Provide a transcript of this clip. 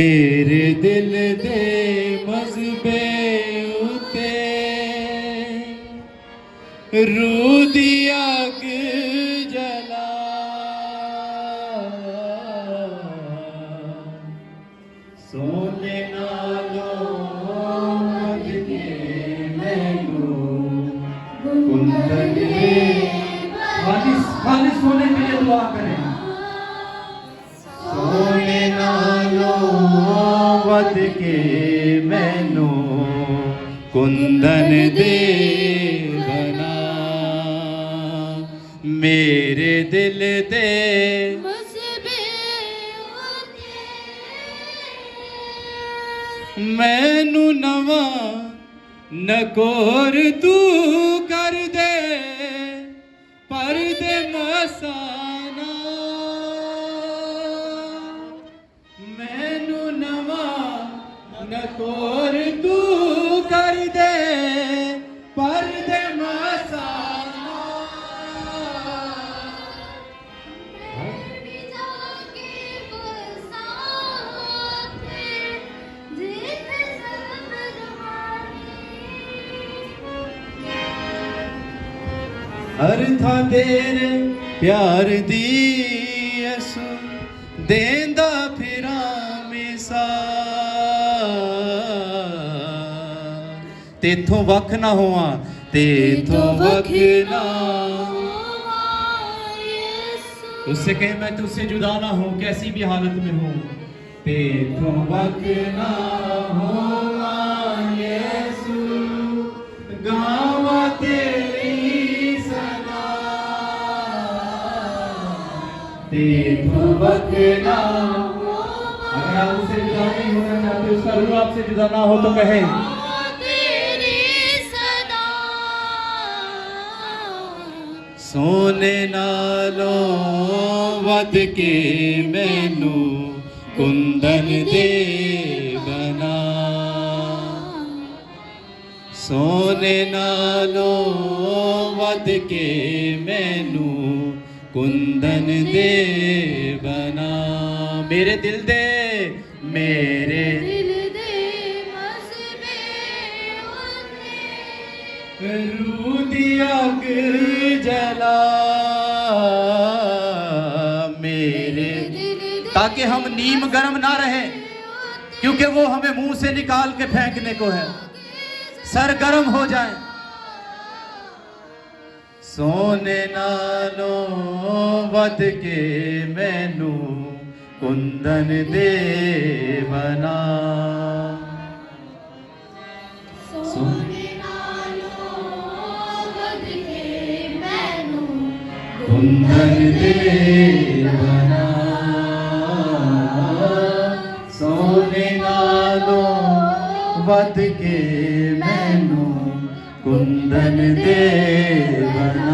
मेरे दिल दे मज़बे उते रूह दी अग जला सोने नालों वध के मैनू कुंदन दे खालिस सोने के लिए दुआ करें। सोने नालों वध के मैनू कुंदन दे बना मेरे दिल दे मैनू नवा नकोर तू कर दे पर दे मसाना मैनू नवा नकोर तू कर दे पर दे मसाना हर था तेरे प्यार दी असू देंदा फिरा मिसाल तेथों वख ना होवा तेथों वख ना उससे कहे मैं तुझसे जुदा ना हूं कैसी भी हालत में हूं तेथों वख ना होवा यीशु गावा तेरी सना तेथों वख ना अगर आप उससे जुदा नहीं होना चाहते उसका रूह आपसे जुदा ना हो तो कहे सोने नालों वध के मैनू कुंदन दे बना सोने नालों वध के मैनू कुंदन दे बना मेरे दिल दे मेरे रूह दी अग जला मेरे ताकि हम नीम गर्म ना रहे क्योंकि वो हमें मुंह से निकाल के फेंकने को है सर गर्म हो जाए सोने नालों वध के मैनू कुंदन दे बना कुंदन दे बना सोने नालों वध के मैनू कुंदन दे बना